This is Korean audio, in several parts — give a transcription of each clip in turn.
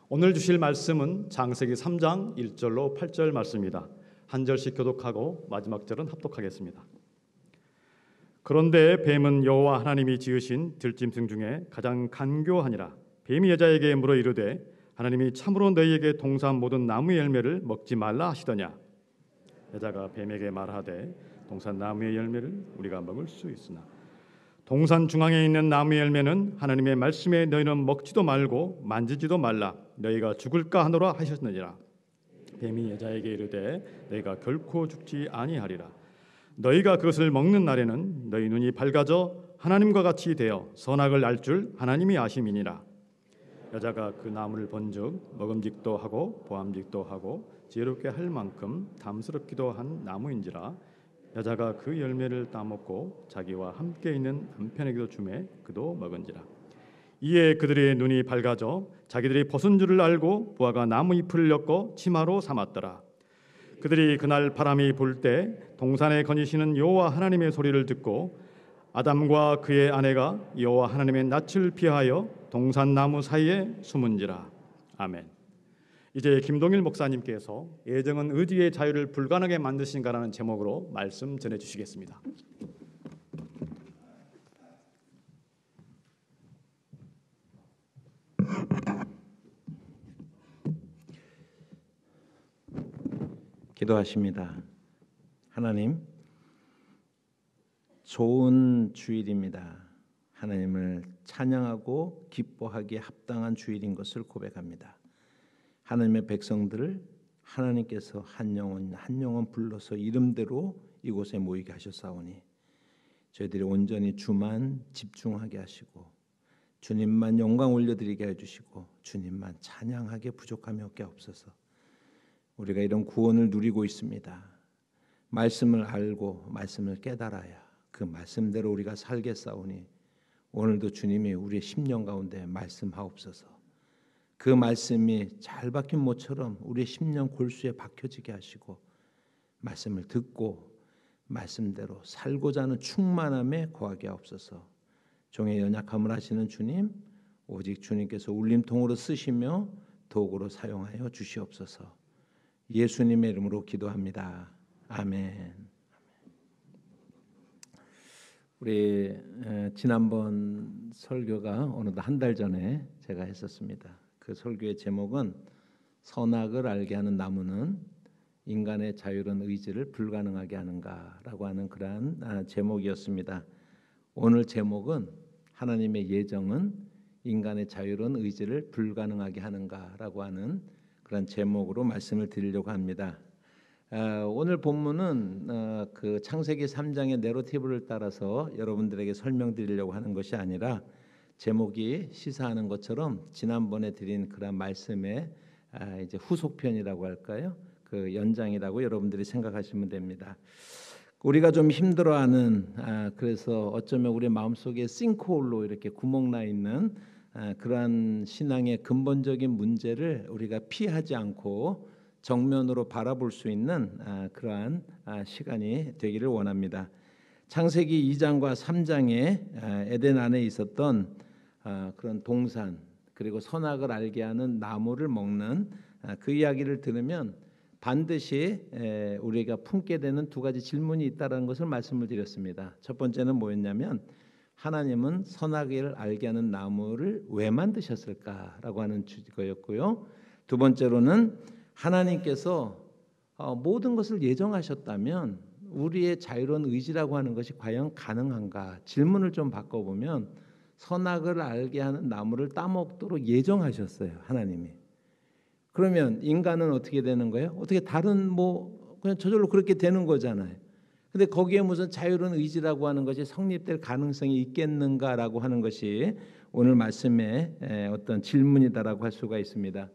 오늘 주실 말씀은 창세기 3장 1절로 8절 말씀입니다. 한 절씩 교독하고 마지막 절은 합독하겠습니다. 그런데 뱀은 여호와 하나님이 지으신 들짐승 중에 가장 간교하니라. 뱀이 여자에게 물어 이르되 하나님이 참으로 너희에게 동산 모든 나무의 열매를 먹지 말라 하시더냐. 여자가 뱀에게 말하되 동산 나무의 열매를 우리가 먹을 수 있으나 동산 중앙에 있는 나무의 열매는 하나님의 말씀에 너희는 먹지도 말고 만지지도 말라. 너희가 죽을까 하노라 하셨느니라. 뱀이 여자에게 이르되 너희가 결코 죽지 아니하리라. 너희가 그것을 먹는 날에는 너희 눈이 밝아져 하나님과 같이 되어 선악을 알 줄 하나님이 아심이니라. 여자가 그 나무를 본즉 먹음직도 하고 보암직도 하고 지혜롭게 할 만큼 담스럽기도 한 나무인지라. 여자가 그 열매를 따먹고 자기와 함께 있는 남편에게도 주매 그도 먹은지라. 이에 그들의 눈이 밝아져 자기들이 벗은 줄을 알고 부하가 나무 잎을 엮어 치마로 삼았더라. 그들이 그날 바람이 불 때 동산에 거니시는 여호와 하나님의 소리를 듣고 아담과 그의 아내가 여호와 하나님의 낯을 피하여 동산 나무 사이에 숨은지라. 아멘. 이제 김동일 목사님께서 애정은 의지의 자유를 불가능하게 만드신가라는 제목으로 말씀 전해주시겠습니다. 기도하십니다. 하나님, 좋은 주일입니다. 하나님을 찬양하고 기뻐하기에 합당한 주일인 것을 고백합니다. 하나님의 백성들을 하나님께서 한 영혼 불러서 이름대로 이곳에 모이게 하셨사오니 저희들이 온전히 주만 집중하게 하시고 주님만 영광 올려드리게 해주시고 주님만 찬양하게 부족함이 없게 없어서 우리가 이런 구원을 누리고 있습니다. 말씀을 알고 말씀을 깨달아야 그 말씀대로 우리가 살겠사오니 오늘도 주님이 우리의 심령 가운데 말씀하옵소서. 그 말씀이 잘 박힌 모처럼 우리의 심령 골수에 박혀지게 하시고 말씀을 듣고 말씀대로 살고자 하는 충만함에 거하게 하옵소서. 종의 연약함을 하시는 주님, 오직 주님께서 울림통으로 쓰시며 도구로 사용하여 주시옵소서. 예수님의 이름으로 기도합니다. 아멘. 우리 지난번 설교가 어느덧 한 달 전에 제가 했었습니다. 그 설교의 제목은 선악을 알게 하는 나무는 인간의 자유로운 의지를 불가능하게 하는가라고 하는 그러한 제목이었습니다. 오늘 제목은 하나님의 예정은 인간의 자유로운 의지를 불가능하게 하는가라고 하는 그런 제목으로 말씀을 드리려고 합니다. 오늘 본문은 그 창세기 3장의 내러티브를 따라서 여러분들에게 설명드리려고 하는 것이 아니라 제목이 시사하는 것처럼 지난번에 드린 그런 말씀의 이제 후속편이라고 할까요? 그 연장이라고 여러분들이 생각하시면 됩니다. 우리가 좀 힘들어하는 그래서 어쩌면 우리 마음속에 싱크홀로 이렇게 구멍 나 있는 그러한 신앙의 근본적인 문제를 우리가 피하지 않고 정면으로 바라볼 수 있는 그러한 시간이 되기를 원합니다. 창세기 2장과 3장에 에덴 안에 있었던 그런 동산 그리고 선악을 알게 하는 나무를 먹는 그 이야기를 들으면 반드시 우리가 품게 되는 두 가지 질문이 있다는 것을 말씀을 드렸습니다. 첫 번째는 뭐였냐면 하나님은 선악을 알게 하는 나무를 왜 만드셨을까라고 하는 거였고요. 두 번째로는 하나님께서 모든 것을 예정하셨다면 우리의 자유로운 의지라고 하는 것이 과연 가능한가? 질문을 좀 바꿔보면 선악을 알게 하는 나무를 따먹도록 예정하셨어요. 하나님이. 그러면 인간은 어떻게 되는 거예요? 어떻게 다른 그냥 저절로 그렇게 되는 거잖아요. 근데 거기에 무슨 자유로운 의지라고 하는 것이 성립될 가능성이 있겠는가라고 하는 것이 오늘 말씀의 어떤 질문이다라고 할 수가 있습니다.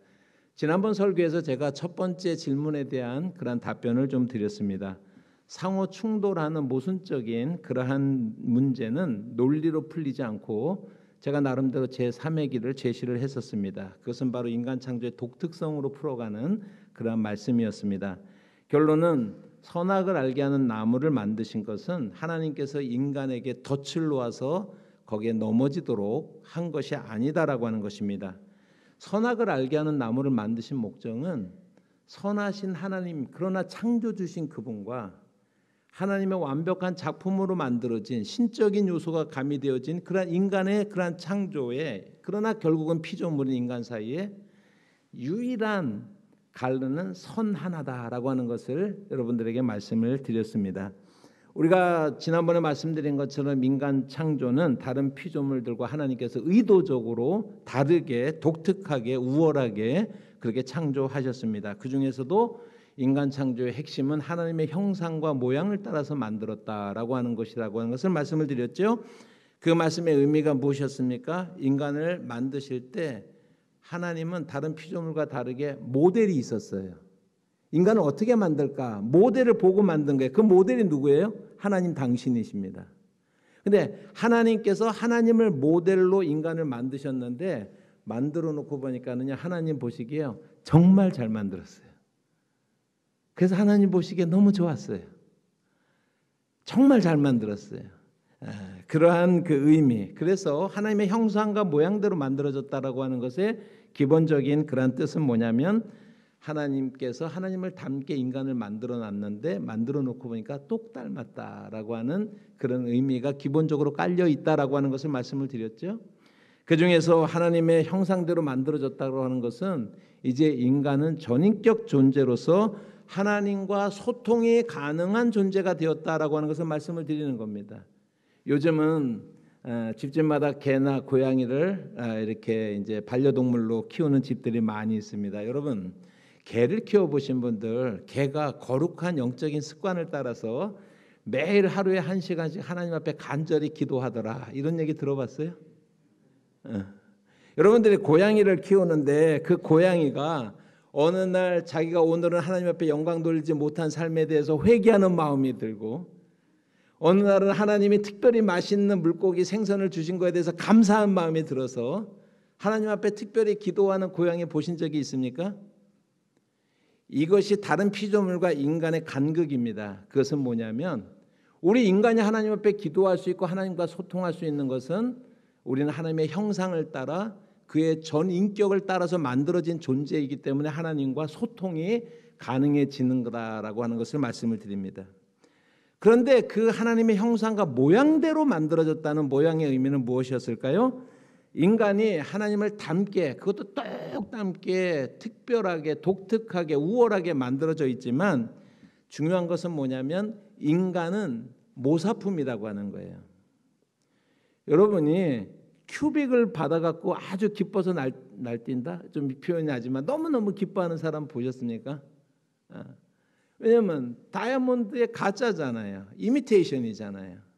지난번 설교에서 제가 첫 번째 질문에 대한 그런 답변을 좀 드렸습니다. 상호 충돌하는 모순적인 그러한 문제는 논리로 풀리지 않고 제가 나름대로 제3의 길을 제시를 했었습니다. 그것은 바로 인간 창조의 독특성으로 풀어가는 그러한 말씀이었습니다. 결론은 선악을 알게 하는 나무를 만드신 것은 하나님께서 인간에게 덫을 놓아서 거기에 넘어지도록 한 것이 아니다라고 하는 것입니다. 선악을 알게 하는 나무를 만드신 목적은 선하신 하나님, 그러나 창조주신 그분과 하나님의 완벽한 작품으로 만들어진 신적인 요소가 가미되어진 그러한 인간의 그러한 창조에, 그러나 결국은 피조물인 인간 사이에 유일한 갈르는 선 하나다라고 하는 것을 여러분들에게 말씀을 드렸습니다. 우리가 지난번에 말씀드린 것처럼 인간 창조는 다른 피조물들과 하나님께서 의도적으로 다르게, 독특하게, 우월하게 그렇게 창조하셨습니다. 그 중에서도 인간 창조의 핵심은 하나님의 형상과 모양을 따라서 만들었다라고 하는 것이라고 하는 것을 말씀을 드렸죠. 그 말씀의 의미가 무엇이었습니까? 인간을 만드실 때 하나님은 다른 피조물과 다르게 모델이 있었어요. 인간을 어떻게 만들까? 모델을 보고 만든 거예요. 그 모델이 누구예요? 하나님 당신이십니다. 근데 하나님께서 하나님을 모델로 인간을 만드셨는데 만들어 놓고 보니까는요, 하나님 보시기에요, 정말 잘 만들었어요. 그래서 하나님 보시기에 너무 좋았어요. 정말 잘 만들었어요. 그러한 그 의미, 그래서 하나님의 형상과 모양대로 만들어졌다라고 하는 것의 기본적인 그러한 뜻은 뭐냐면, 하나님께서 하나님을 닮게 인간을 만들어 놨는데 만들어 놓고 보니까 똑 닮았다라고 하는 그런 의미가 기본적으로 깔려 있다라고 하는 것을 말씀을 드렸죠. 그 중에서 하나님의 형상대로 만들어졌다고 하는 것은 이제 인간은 전인격 존재로서 하나님과 소통이 가능한 존재가 되었다라고 하는 것을 말씀을 드리는 겁니다. 요즘은 집집마다 개나 고양이를 이렇게 이제 반려동물로 키우는 집들이 많이 있습니다. 여러분, 개를 키워보신 분들, 개가 거룩한 영적인 습관을 따라서 매일 하루에 1시간씩 하나님 앞에 간절히 기도하더라, 이런 얘기 들어봤어요? 여러분들이 고양이를 키우는데 그 고양이가 어느 날 자기가 오늘은 하나님 앞에 영광 돌리지 못한 삶에 대해서 회개하는 마음이 들고, 어느 날은 하나님이 특별히 맛있는 물고기 생선을 주신 것에 대해서 감사한 마음이 들어서 하나님 앞에 특별히 기도하는 고양이 보신 적이 있습니까? 이것이 다른 피조물과 인간의 간극입니다. 그것은 뭐냐면, 우리 인간이 하나님 앞에 기도할 수 있고 하나님과 소통할 수 있는 것은 우리는 하나님의 형상을 따라 그의 전 인격을 따라서 만들어진 존재이기 때문에 하나님과 소통이 가능해지는 거다라고 하는 것을 말씀을 드립니다. 그런데 그 하나님의 형상과 모양대로 만들어졌다는 모양의 의미는 무엇이었을까요? 인간이 하나님을 닮게, 그것도 똑 닮게, 특별하게, 독특하게, 우월하게 만들어져 있지만 중요한 것은 뭐냐면 인간은 모사품이라고 하는 거예요. 여러분이 큐빅을 받아갖고 아주 기뻐서 날뛴다? 좀 표현이 하지만 너무너무 기뻐하는 사람 보셨습니까? 왜냐하면 다이아몬드의 가짜잖아요. 이미테이션이잖아요.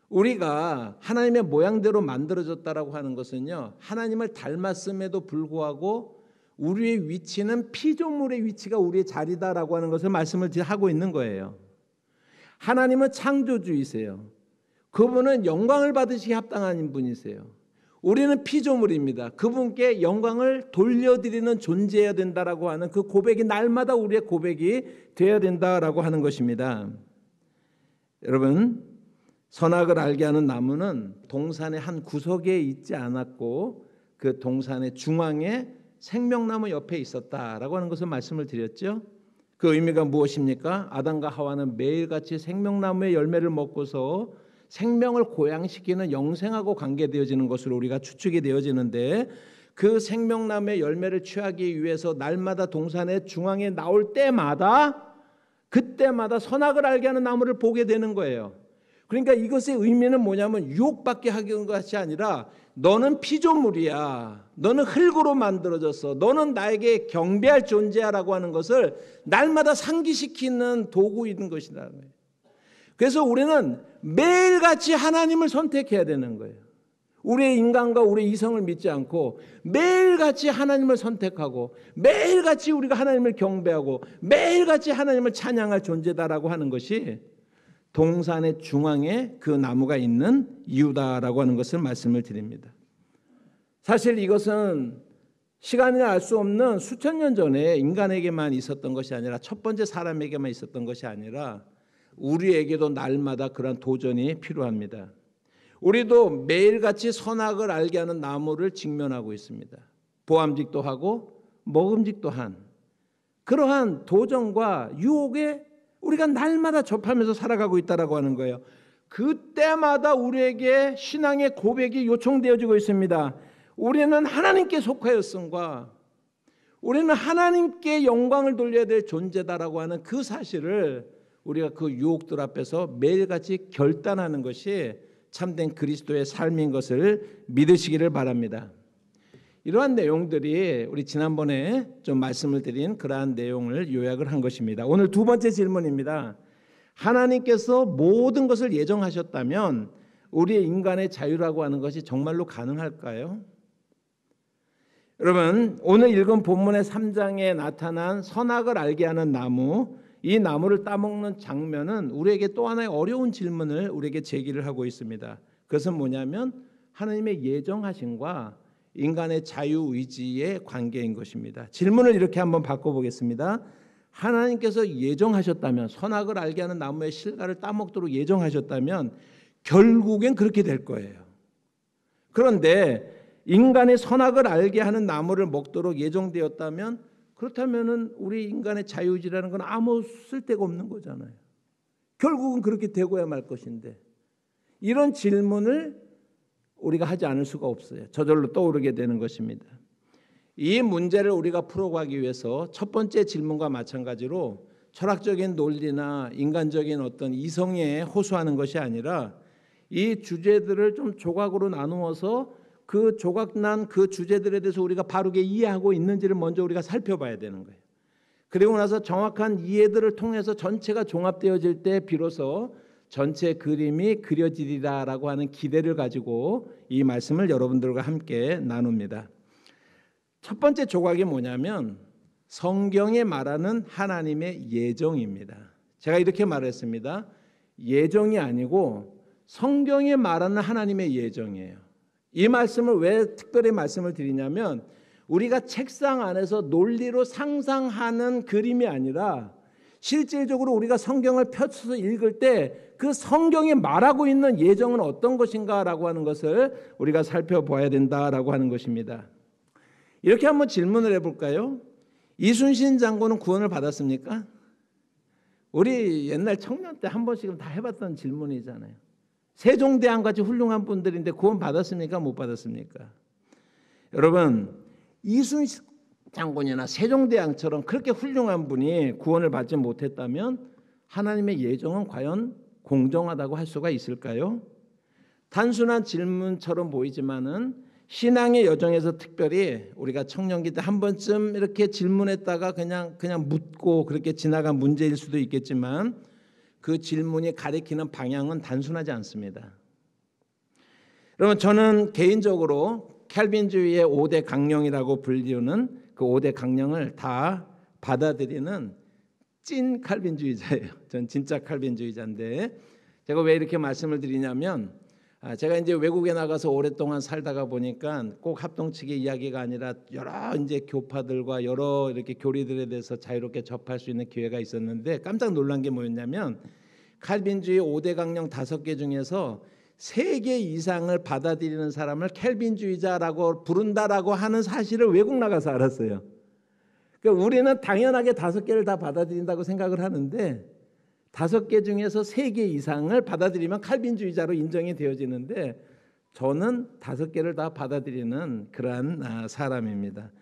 우리가 하나님의 모양대로 만들어졌다라고 하는 것은요, 하나님을 닮았음에도 불구하고 우리의 위치는 피조물의 위치가 우리의 자리다라고 하는 것을 말씀을 하고 있는 거예요. 하나님은 창조주이세요. 그분은 영광을 받으시기 합당한 분이세요. 우리는 피조물입니다. 그분께 영광을 돌려드리는 존재여야 된다라고 하는 그 고백이 날마다 우리의 고백이 되어야 된다라고 하는 것입니다. 여러분, 선악을 알게 하는 나무는 동산의 한 구석에 있지 않았고 그 동산의 중앙에 생명나무 옆에 있었다라고 하는 것을 말씀을 드렸죠. 그 의미가 무엇입니까? 아담과 하와는 매일같이 생명나무의 열매를 먹고서 생명을 고양시키는 영생하고 관계되어지는 것으로 우리가 추측이 되어지는데, 그 생명나무의 열매를 취하기 위해서 날마다 동산의 중앙에 나올 때마다 그때마다 선악을 알게 하는 나무를 보게 되는 거예요. 그러니까 이것의 의미는 뭐냐면 유혹받게 하는 것이 아니라 너는 피조물이야, 너는 흙으로 만들어졌어, 너는 나에게 경배할 존재야라고 하는 것을 날마다 상기시키는 도구인 것이다. 그래서 우리는 매일같이 하나님을 선택해야 되는 거예요. 우리의 인간과 우리의 이성을 믿지 않고 매일같이 하나님을 선택하고 매일같이 우리가 하나님을 경배하고 매일같이 하나님을 찬양할 존재다라고 하는 것이 동산의 중앙에 그 나무가 있는 이유다라고 하는 것을 말씀을 드립니다. 사실 이것은 시간이 알 수 없는 수천 년 전에 인간에게만 있었던 것이 아니라, 첫 번째 사람에게만 있었던 것이 아니라 우리에게도 날마다 그런 도전이 필요합니다. 우리도 매일같이 선악을 알게 하는 나무를 직면하고 있습니다. 보암직도 하고 먹음직도 한 그러한 도전과 유혹에 우리가 날마다 접하면서 살아가고 있다라고 하는 거예요. 그때마다 우리에게 신앙의 고백이 요청되어지고 있습니다. 우리는 하나님께 속하였음과 우리는 하나님께 영광을 돌려야 될 존재다라고 하는 그 사실을 우리가 그 유혹들 앞에서 매일같이 결단하는 것이 참된 그리스도의 삶인 것을 믿으시기를 바랍니다. 이러한 내용들이 우리 지난번에 좀 말씀을 드린 그러한 내용을 요약을 한 것입니다. 오늘 두 번째 질문입니다. 하나님께서 모든 것을 예정하셨다면 우리의 인간의 자유라고 하는 것이 정말로 가능할까요? 여러분, 오늘 읽은 본문의 3장에 나타난 선악을 알게 하는 나무, 이 나무를 따먹는 장면은 우리에게 또 하나의 어려운 질문을 우리에게 제기를 하고 있습니다. 그것은 뭐냐면 하나님의 예정하심과 인간의 자유의지의 관계인 것입니다. 질문을 이렇게 한번 바꿔보겠습니다. 하나님께서 예정하셨다면, 선악을 알게 하는 나무의 실과를 따먹도록 예정하셨다면 결국엔 그렇게 될 거예요. 그런데 인간의 선악을 알게 하는 나무를 먹도록 예정되었다면, 그렇다면 우리 인간의 자유의지라는 건 아무 쓸데가 없는 거잖아요. 결국은 그렇게 되고야 말 것인데, 이런 질문을 우리가 하지 않을 수가 없어요. 저절로 떠오르게 되는 것입니다. 이 문제를 우리가 풀어가기 위해서 첫 번째 질문과 마찬가지로 철학적인 논리나 인간적인 어떤 이성에 호소하는 것이 아니라 이 주제들을 좀 조각으로 나누어서 그 조각난 그 주제들에 대해서 우리가 바르게 이해하고 있는지를 먼저 우리가 살펴봐야 되는 거예요. 그리고 나서 정확한 이해들을 통해서 전체가 종합되어질 때 비로소 전체 그림이 그려지리라라고 하는 기대를 가지고 이 말씀을 여러분들과 함께 나눕니다. 첫 번째 조각이 뭐냐면 성경에 말하는 하나님의 예정입니다. 제가 이렇게 말했습니다. 예정이 아니고 성경에 말하는 하나님의 예정이에요. 이 말씀을 왜 특별히 말씀을 드리냐면 우리가 책상 안에서 논리로 상상하는 그림이 아니라 실질적으로 우리가 성경을 펼쳐서 읽을 때 그 성경이 말하고 있는 예정은 어떤 것인가라고 하는 것을 우리가 살펴봐야 된다라고 하는 것입니다. 이렇게 한번 질문을 해볼까요? 이순신 장군은 구원을 받았습니까? 우리 옛날 청년 때 한 번씩은 다 해봤던 질문이잖아요. 세종대왕같이 훌륭한 분들인데 구원 받았습니까? 못 받았습니까? 여러분, 이순신 장군이나 세종대왕처럼 그렇게 훌륭한 분이 구원을 받지 못했다면 하나님의 예정은 과연 공정하다고 할 수가 있을까요? 단순한 질문처럼 보이지만은 신앙의 여정에서 특별히 우리가 청년기 때 한 번쯤 이렇게 질문했다가 그냥 묻고 그렇게 지나간 문제일 수도 있겠지만 그 질문이 가리키는 방향은 단순하지 않습니다. 여러분, 저는 개인적으로 캘빈주의의 5대 강령이라고 불리우는 그 5대 강령을 다 받아들이는 찐 칼빈주의자예요. 전 진짜 칼빈주의자인데 제가 왜 이렇게 말씀을 드리냐면 제가 이제 외국에 나가서 오랫동안 살다가 보니까 꼭 합동측의 이야기가 아니라 여러 이제 교파들과 여러 이렇게 교리들에 대해서 자유롭게 접할 수 있는 기회가 있었는데 깜짝 놀란 게 뭐였냐면 칼빈주의 5대 강령 5개 중에서 3개 이상을 받아들이는 사람을 캘빈주의자라고 부른다라고 하는 사실을 외국 나가서 알았어요. 그러니까 우리는 당연하게 5개를 다 받아들인다고 생각을 하는데 5개 중에서 3개 이상을 받아들이면 칼빈주의자로 인정이 되어지는데 저는 5개를 다 받아들이는 그러한 사람입니다.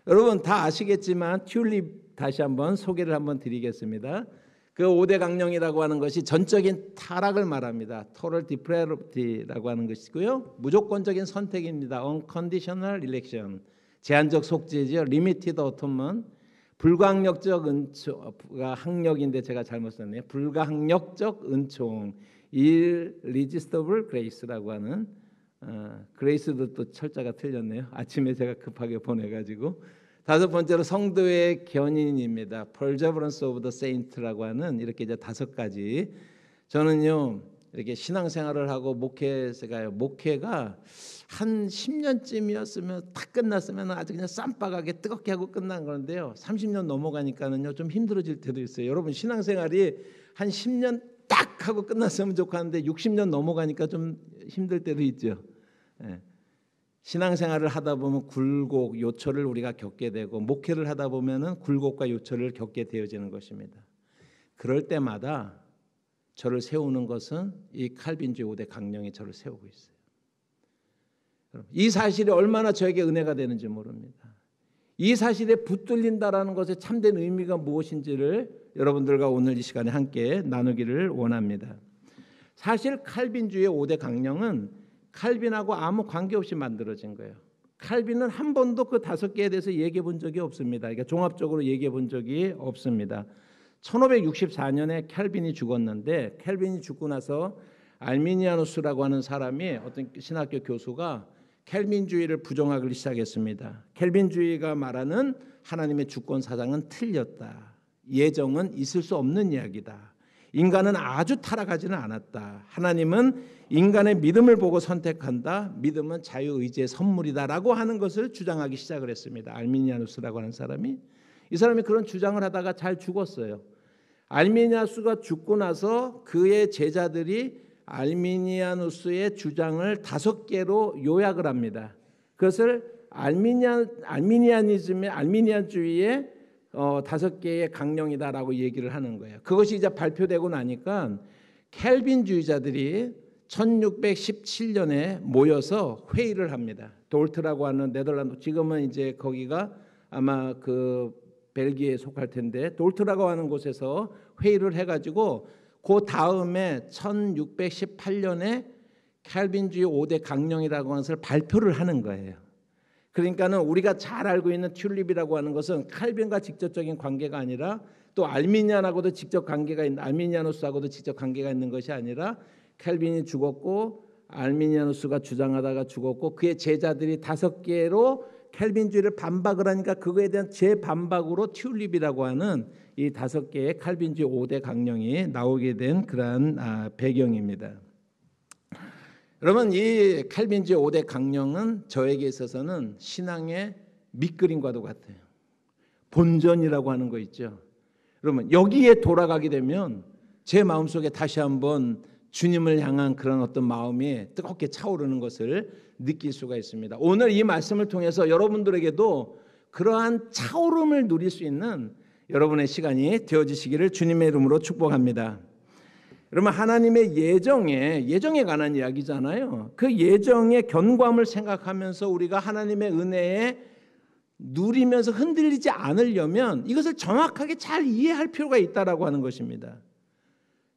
여러분 다 아시겠지만 튤립 다시 한번 소개를 한번 드리겠습니다. 그 5대 강령이라고 하는 것이 전적인 타락을 말합니다. Total depravity라고 하는 것이고요. 무조건적인 선택입니다. Unconditional election. 제한적 속죄죠. Limited atonement. 불가항력적 은총가 항력인데 제가 잘못 썼네요. 불가항력적 은총. Irresistible grace라고 하는 그레이스도 또 철자가 틀렸네요. 아침에 제가 급하게 보내가지고 5번째로 성도의 견인입니다. Perseverance of the Saints라고 하는 이렇게 이제 5가지. 저는요 이렇게 신앙생활을 하고 목회가 한 10년쯤이었으면 다 끝났으면 아주 그냥 쌈박하게 뜨겁게 하고 끝난 건데요. 30년 넘어가니까는요 좀 힘들어질 때도 있어요. 여러분 신앙생활이 한 10년 딱 하고 끝났으면 좋겠는데 60년 넘어가니까 좀 힘들 때도 있죠. 예. 신앙생활을 하다 보면 굴곡, 요철을 우리가 겪게 되고 목회를 하다 보면은 굴곡과 요철을 겪게 되어지는 것입니다. 그럴 때마다 저를 세우는 것은 이 칼빈주의 5대 강령이 저를 세우고 있어요. 이 사실이 얼마나 저에게 은혜가 되는지 모릅니다. 이 사실에 붙들린다라는 것의 참된 의미가 무엇인지를 여러분들과 오늘 이 시간에 함께 나누기를 원합니다. 사실 칼빈주의 5대 강령은 칼빈하고 아무 관계없이 만들어진 거예요. 칼빈은 한 번도 그 5개에 대해서 얘기해 본 적이 없습니다. 그러니까 종합적으로 얘기해 본 적이 없습니다. 1564년에 칼빈이 죽었는데 칼빈이 죽고 나서 알미니아누스라고 하는 사람이 어떤 신학교 교수가 켈빈주의를 부정하기 시작했습니다. 켈빈주의가 말하는 하나님의 주권 사상은 틀렸다. 예정은 있을 수 없는 이야기다. 인간은 아주 타락하지는 않았다. 하나님은 인간의 믿음을 보고 선택한다. 믿음은 자유의지의 선물이다라고 하는 것을 주장하기 시작을 했습니다. 알미니아누스라고 하는 사람이. 이 사람이 그런 주장을 하다가 잘 죽었어요. 알미니아누스가 죽고 나서 그의 제자들이 알미니아누스의 주장을 5개로 요약을 합니다. 그것을 알미니안주의의 5개의 강령이다라고 얘기를 하는 거예요. 그것이 이제 발표되고 나니까 켈빈주의자들이 1617년에 모여서 회의를 합니다. 돌트라고 하는 네덜란드, 지금은 이제 거기가 아마 그 벨기에에 속할 텐데 돌트라고 하는 곳에서 회의를 해가지고 그 다음에 1618년에 칼빈주의 5대 강령이라고 하는 것을 발표를 하는 거예요. 그러니까는 우리가 잘 알고 있는 튤립이라고 하는 것은 칼빈과 직접적인 관계가 아니라 또 알미니안하고도 직접 관계가 있는 알미니아누스하고도 직접 관계가 있는 것이 아니라 칼빈이 죽었고 알미니아누스가 주장하다가 죽었고 그의 제자들이 5개로 칼빈주의를 반박을 하니까 그거에 대한 재반박으로 튤립이라고 하는 이 5개의 칼빈주의 5대 강령이 나오게 된 그러한 배경입니다. 여러분, 이 칼빈주의 5대 강령은 저에게 있어서는 신앙의 밑그림과도 같아요. 본전이라고 하는 거 있죠. 여러분, 여기에 돌아가게 되면 제 마음속에 다시 한번 주님을 향한 그런 어떤 마음이 뜨겁게 차오르는 것을 느낄 수가 있습니다. 오늘 이 말씀을 통해서 여러분들에게도 그러한 차오름을 누릴 수 있는 여러분의 시간이 되어지시기를 주님의 이름으로 축복합니다. 여러분, 하나님의 예정에 관한 이야기잖아요. 그 예정의 견고함을 생각하면서 우리가 하나님의 은혜에 누리면서 흔들리지 않으려면 이것을 정확하게 잘 이해할 필요가 있다라고 하는 것입니다.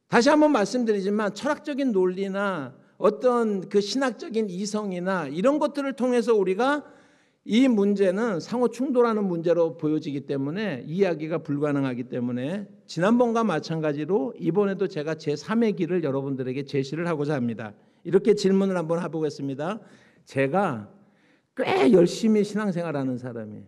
다시 한번 말씀드리지만 철학적인 논리나 어떤 그 신학적인 이성이나 이런 것들을 통해서 우리가 이 문제는 상호 충돌하는 문제로 보여지기 때문에 이해하기가 불가능하기 때문에 지난번과 마찬가지로 이번에도 제가 제3의 길을 여러분들에게 제시를 하고자 합니다. 이렇게 질문을 한번 해보겠습니다. 제가 꽤 열심히 신앙생활하는 사람이에요.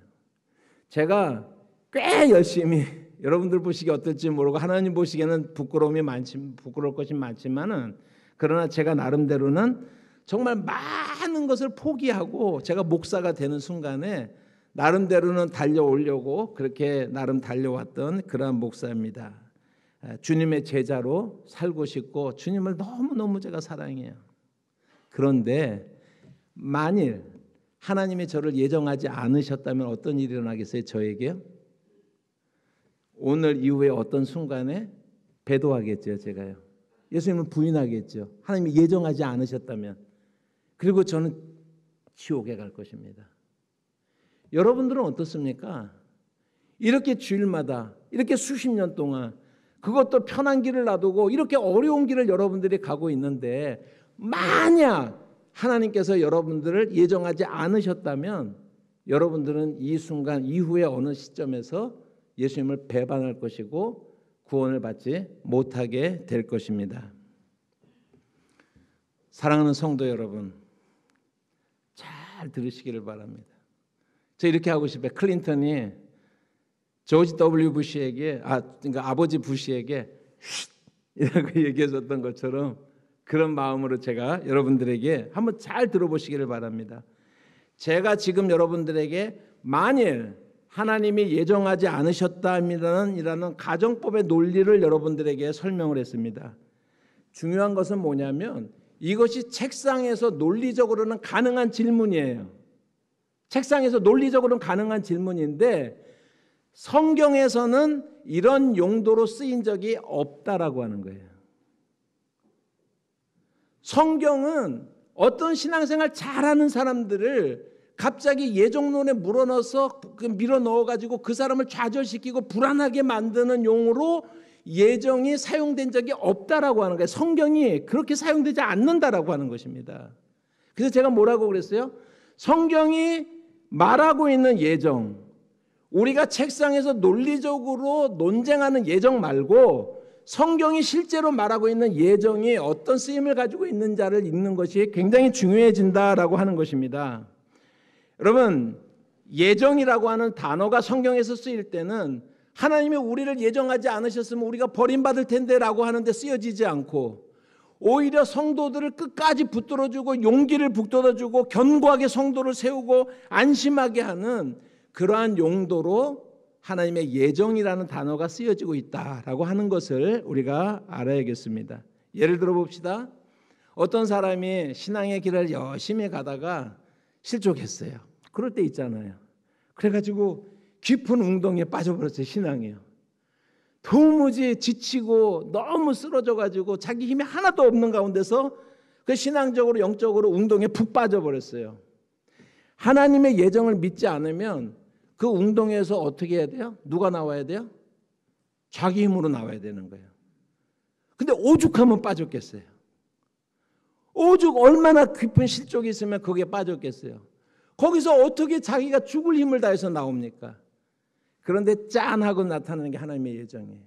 제가 꽤 열심히 여러분들 보시기 어떨지 모르고 하나님 보시기에는 부끄러울 것이 많지만은 그러나 제가 나름대로는 정말 많은 것을 포기하고 제가 목사가 되는 순간에 나름대로는 달려오려고 그렇게 나름 달려왔던 그러한 목사입니다. 주님의 제자로 살고 싶고 주님을 너무너무 제가 사랑해요. 그런데 만일 하나님이 저를 예정하지 않으셨다면 어떤 일이 일어나겠어요? 저에게요? 오늘 이후에 어떤 순간에 배도하겠죠. 제가요. 예수님을 부인하겠죠. 하나님이 예정하지 않으셨다면. 그리고 저는 지옥에 갈 것입니다. 여러분들은 어떻습니까? 이렇게 주일마다 이렇게 수십 년 동안 그것도 편한 길을 놔두고 이렇게 어려운 길을 여러분들이 가고 있는데 만약 하나님께서 여러분들을 예정하지 않으셨다면 여러분들은 이 순간 이후에 어느 시점에서 예수님을 배반할 것이고 구원을 받지 못하게 될 것입니다. 사랑하는 성도 여러분, 잘 들으시기를 바랍니다. 저 이렇게 하고 싶어요. 클린턴이 조지 W. 부시에게 그러니까 아버지 부시에게 이라고 얘기했었던 것처럼 그런 마음으로 제가 여러분들에게 한번 잘 들어보시기를 바랍니다. 제가 지금 여러분들에게 만일 하나님이 예정하지 않으셨다면이라는 가정법의 논리를 여러분들에게 설명을 했습니다. 중요한 것은 뭐냐면 이것이 책상에서 논리적으로는 가능한 질문이에요. 책상에서 논리적으로는 가능한 질문인데 성경에서는 이런 용도로 쓰인 적이 없다라고 하는 거예요. 성경은 어떤 신앙생활 잘하는 사람들을 갑자기 예정론에 물어넣어서 밀어 넣어가지고 그 사람을 좌절시키고 불안하게 만드는 용어로 예정이 사용된 적이 없다라고 하는 거예요. 성경이 그렇게 사용되지 않는다라고 하는 것입니다. 그래서 제가 뭐라고 그랬어요? 성경이 말하고 있는 예정, 우리가 책상에서 논리적으로 논쟁하는 예정 말고 성경이 실제로 말하고 있는 예정이 어떤 쓰임을 가지고 있는지를 읽는 것이 굉장히 중요해진다라고 하는 것입니다. 여러분, 예정이라고 하는 단어가 성경에서 쓰일 때는 하나님이 우리를 예정하지 않으셨으면 우리가 버림받을 텐데라고 하는데 쓰여지지 않고 오히려 성도들을 끝까지 붙들어주고 용기를 북돋아주고 견고하게 성도를 세우고 안심하게 하는 그러한 용도로 하나님의 예정이라는 단어가 쓰여지고 있다라고 하는 것을 우리가 알아야겠습니다. 예를 들어 봅시다. 어떤 사람이 신앙의 길을 열심히 가다가 실족했어요. 그럴 때 있잖아요. 그래가지고 깊은 웅덩이에 빠져버렸어요. 신앙이요. 도무지 지치고 너무 쓰러져가지고 자기 힘이 하나도 없는 가운데서 그 신앙적으로 영적으로 웅덩이에 푹 빠져버렸어요. 하나님의 예정을 믿지 않으면 그 웅덩이에서 어떻게 해야 돼요? 누가 나와야 돼요? 자기 힘으로 나와야 되는 거예요. 근데 오죽하면 빠졌겠어요. 오죽 얼마나 깊은 실족이 있으면 거기에 빠졌겠어요. 거기서 어떻게 자기가 죽을 힘을 다해서 나옵니까? 그런데 짠하고 나타나는 게 하나님의 예정이에요.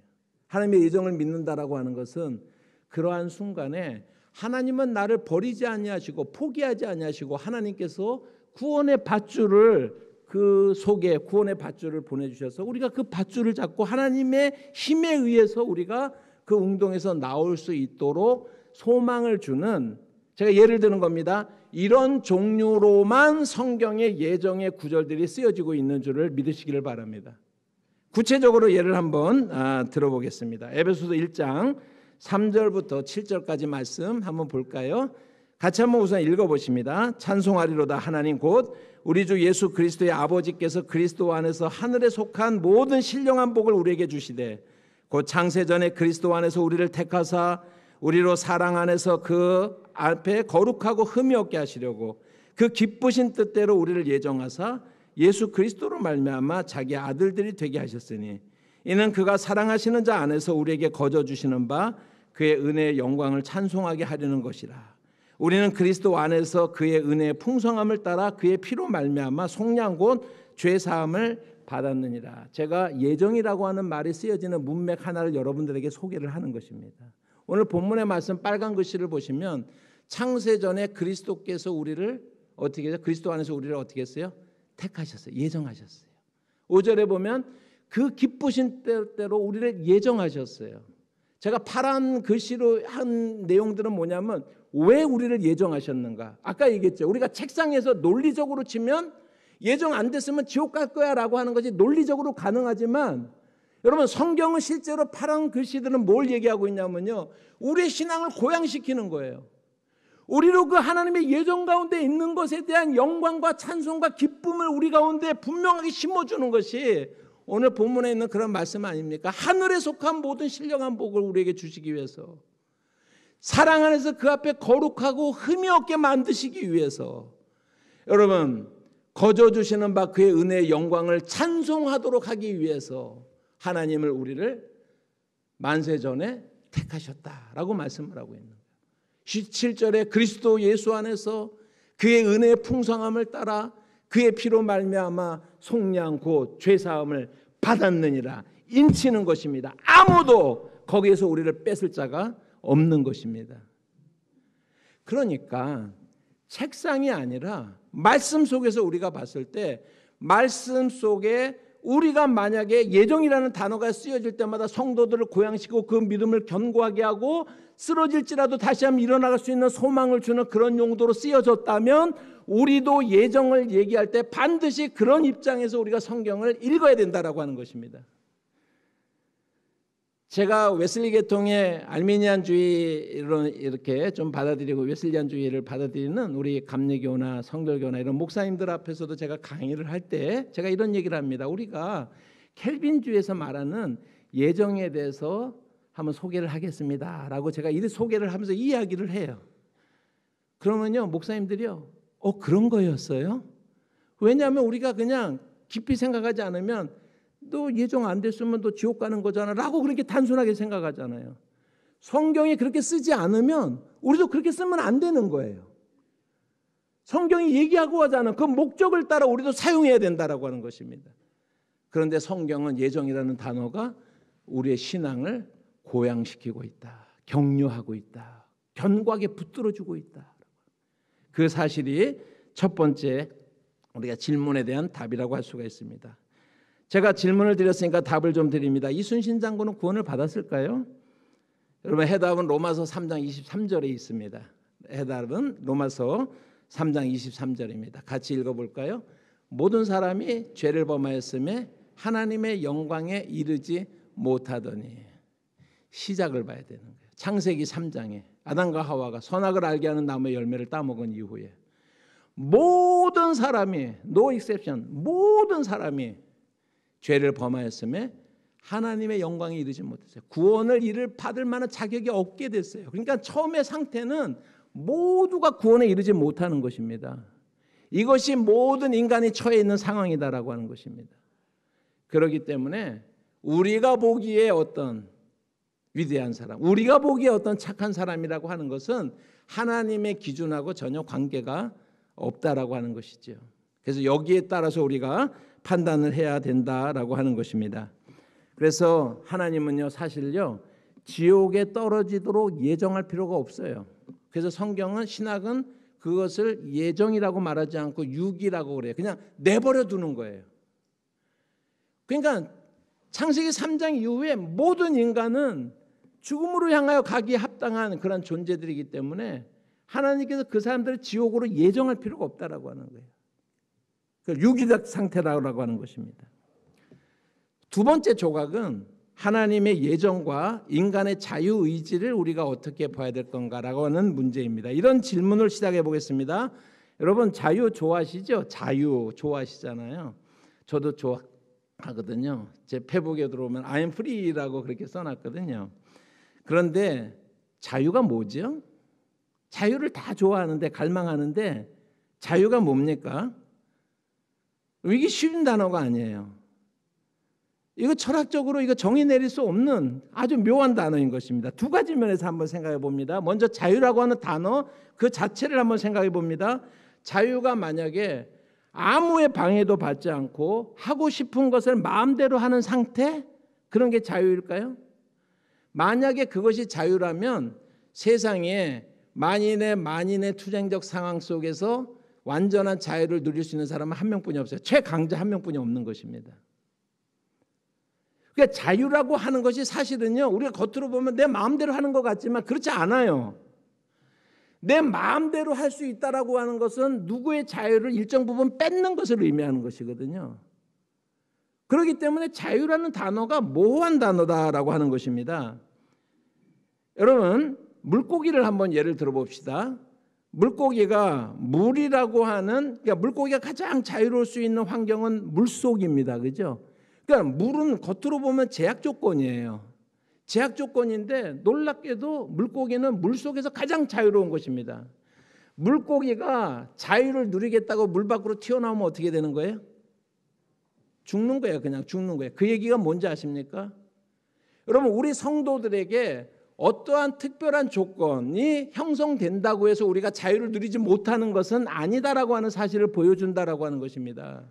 하나님의 예정을 믿는다라고 하는 것은 그러한 순간에 하나님은 나를 버리지 아니하시고 포기하지 아니하시고 하나님께서 구원의 밧줄을 그 속에 구원의 밧줄을 보내주셔서 우리가 그 밧줄을 잡고 하나님의 힘에 의해서 우리가 그 웅덩에서 나올 수 있도록 소망을 주는, 제가 예를 드는 겁니다. 이런 종류로만 성경의 예정의 구절들이 쓰여지고 있는 줄을 믿으시기를 바랍니다. 구체적으로 예를 한번 들어보겠습니다. 에베소서 1장 3절부터 7절까지 말씀 한번 볼까요? 같이 한번 우선 읽어보십니다. 찬송하리로다 하나님 곧 우리 주 예수 그리스도의 아버지께서 그리스도 안에서 하늘에 속한 모든 신령한 복을 우리에게 주시되 곧 창세전에 그리스도 안에서 우리를 택하사 우리로 사랑 안에서 그 앞에 거룩하고 흠이 없게 하시려고 그 기쁘신 뜻대로 우리를 예정하사 예수 그리스도로 말미암아 자기 아들들이 되게 하셨으니 이는 그가 사랑하시는 자 안에서 우리에게 거저 주시는 바 그의 은혜의 영광을 찬송하게 하려는 것이라. 우리는 그리스도 안에서 그의 은혜의 풍성함을 따라 그의 피로 말미암아 속량 곧 죄 사함을 받았느니라. 제가 예정이라고 하는 말이 쓰여지는 문맥 하나를 여러분들에게 소개를 하는 것입니다. 오늘 본문의 말씀 빨간 글씨를 보시면 창세전에 그리스도께서 우리를 어떻게 해서 그리스도 안에서 우리를 어떻게 했어요? 택하셨어요. 예정하셨어요. 5절에 보면 그 기쁘신 때대로 우리를 예정하셨어요. 제가 파란 글씨로 한 내용들은 뭐냐면 왜 우리를 예정하셨는가? 아까 얘기했죠. 우리가 책상에서 논리적으로 치면 예정 안 됐으면 지옥 갈 거야 라고 하는 것이 논리적으로 가능하지만 여러분 성경은 실제로 파란 글씨들은 뭘 얘기하고 있냐면요. 우리의 신앙을 고양시키는 거예요. 우리로 그 하나님의 예정 가운데 있는 것에 대한 영광과 찬송과 기쁨을 우리 가운데 분명하게 심어주는 것이 오늘 본문에 있는 그런 말씀 아닙니까? 하늘에 속한 모든 신령한 복을 우리에게 주시기 위해서 사랑 안에서 그 앞에 거룩하고 흠이 없게 만드시기 위해서 여러분 거저 주시는 바 그의 은혜의 영광을 찬송하도록 하기 위해서 하나님을 우리를 만세전에 택하셨다라고 말씀을 하고 있는 거예요. 17절에 그리스도 예수 안에서 그의 은혜의 풍성함을 따라 그의 피로 말미암아 속량 곧 죄사함을 받았느니라 인치는 것입니다. 아무도 거기에서 우리를 뺏을 자가 없는 것입니다. 그러니까 책상이 아니라 말씀 속에서 우리가 봤을 때 말씀 속에 우리가 만약에 예정이라는 단어가 쓰여질 때마다 성도들을 고양시키고 그 믿음을 견고하게 하고 쓰러질지라도 다시 한번 일어나갈 수 있는 소망을 주는 그런 용도로 쓰여졌다면 우리도 예정을 얘기할 때 반드시 그런 입장에서 우리가 성경을 읽어야 된다라고 하는 것입니다. 제가 웨슬리 계통의 알미니안주의를 이렇게 좀 받아들이고 웨슬리안주의를 받아들이는 우리 감리교나 성결교나 이런 목사님들 앞에서도 제가 강의를 할 때 제가 이런 얘기를 합니다. 우리가 켈빈주의에서 말하는 예정에 대해서 한번 소개를 하겠습니다라고 제가 이 소개를 하면서 이야기를 해요. 그러면요 목사님들이요, 그런 거였어요? 왜냐하면 우리가 그냥 깊이 생각하지 않으면 너 예정 안 됐으면 너 지옥 가는 거잖아 라고 그렇게 단순하게 생각하잖아요. 성경이 그렇게 쓰지 않으면 우리도 그렇게 쓰면 안 되는 거예요. 성경이 얘기하고 하잖아. 그 목적을 따라 우리도 사용해야 된다라고 하는 것입니다. 그런데 성경은 예정이라는 단어가 우리의 신앙을 고양시키고 있다, 격려하고 있다, 견고하게 붙들어주고 있다. 그 사실이 첫 번째 우리가 질문에 대한 답이라고 할 수가 있습니다. 제가 질문을 드렸으니까 답을 좀 드립니다. 이순신 장군은 구원을 받았을까요? 여러분 해답은 로마서 3장 23절에 있습니다. 해답은 로마서 3장 23절입니다. 같이 읽어볼까요? 모든 사람이 죄를 범하였음에 하나님의 영광에 이르지 못하더니. 시작을 봐야 되는 거예요. 창세기 3장에 아담과 하와가 선악을 알게 하는 나무의 열매를 따먹은 이후에 모든 사람이 no exception 모든 사람이 죄를 범하였음에 하나님의 영광에 이르지 못했어요. 구원을 이를 받을 만한 자격이 없게 됐어요. 그러니까 처음의 상태는 모두가 구원에 이르지 못하는 것입니다. 이것이 모든 인간이 처해 있는 상황이다라고 하는 것입니다. 그렇기 때문에 우리가 보기에 어떤 위대한 사람, 우리가 보기에 어떤 착한 사람이라고 하는 것은 하나님의 기준하고 전혀 관계가 없다라고 하는 것이죠. 그래서 여기에 따라서 우리가 판단을 해야 된다라고 하는 것입니다. 그래서 하나님은요 사실요 지옥에 떨어지도록 예정할 필요가 없어요. 그래서 성경은 신학은 그것을 예정이라고 말하지 않고 유기라고 그래요. 그냥 내버려 두는 거예요. 그러니까 창세기 3장 이후에 모든 인간은 죽음으로 향하여 가기에 합당한 그런 존재들이기 때문에 하나님께서 그 사람들을 지옥으로 예정할 필요가 없다라고 하는 거예요. 유기적 상태라고 하는 것입니다. 두 번째 조각은 하나님의 예정과 인간의 자유의지를 우리가 어떻게 봐야 될 건가라고 하는 문제입니다. 이런 질문을 시작해 보겠습니다. 여러분 자유 좋아하시죠? 자유 좋아하시잖아요. 저도 좋아하거든요. 제 페북에 들어오면 I'm free라고 그렇게 써놨거든요. 그런데 자유가 뭐죠? 자유를 다 좋아하는데 갈망하는데 자유가 뭡니까? 이게 쉬운 단어가 아니에요. 이거 철학적으로 이거 정의 내릴 수 없는 아주 묘한 단어인 것입니다. 두 가지 면에서 한번 생각해 봅니다. 먼저 자유라고 하는 단어 그 자체를 한번 생각해 봅니다. 자유가 만약에 아무의 방해도 받지 않고 하고 싶은 것을 마음대로 하는 상태, 그런 게 자유일까요? 만약에 그것이 자유라면 세상에 만인의 투쟁적 상황 속에서 완전한 자유를 누릴 수 있는 사람은 한 명뿐이 없어요. 최강자 한 명뿐이 없는 것입니다. 그러니까 자유라고 하는 것이 사실은요 우리가 겉으로 보면 내 마음대로 하는 것 같지만 그렇지 않아요. 내 마음대로 할 수 있다라고 하는 것은 누구의 자유를 일정 부분 뺏는 것을 의미하는 것이거든요. 그렇기 때문에 자유라는 단어가 모호한 단어다라고 하는 것입니다. 여러분 물고기를 한번 예를 들어봅시다. 물고기가 물이라고 하는, 그러니까 물고기가 가장 자유로울 수 있는 환경은 물속입니다. 그죠? 그러니까 물은 겉으로 보면 제약 조건이에요. 제약 조건인데 놀랍게도 물고기는 물속에서 가장 자유로운 것입니다. 물고기가 자유를 누리겠다고 물 밖으로 튀어나오면 어떻게 되는 거예요? 죽는 거예요. 그냥 죽는 거예요. 그 얘기가 뭔지 아십니까? 여러분 우리 성도들에게 어떠한 특별한 조건이 형성된다고 해서 우리가 자유를 누리지 못하는 것은 아니다라고 하는 사실을 보여준다라고 하는 것입니다.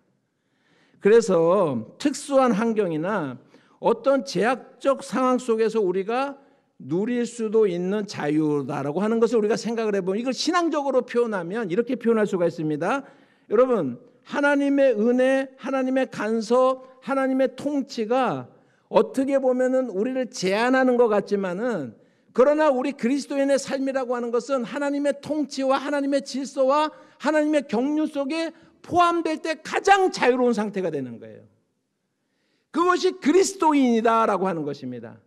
그래서 특수한 환경이나 어떤 제약적 상황 속에서 우리가 누릴 수도 있는 자유다라고 하는 것을 우리가 생각을 해보면 이걸 신앙적으로 표현하면 이렇게 표현할 수가 있습니다. 여러분 하나님의 은혜, 하나님의 간섭, 하나님의 통치가 어떻게 보면은 우리를 제한하는 것 같지만은 그러나 우리 그리스도인의 삶이라고 하는 것은 하나님의 통치와 하나님의 질서와 하나님의 경륜 속에 포함될 때 가장 자유로운 상태가 되는 거예요. 그것이 그리스도인이다라고 하는 것입니다.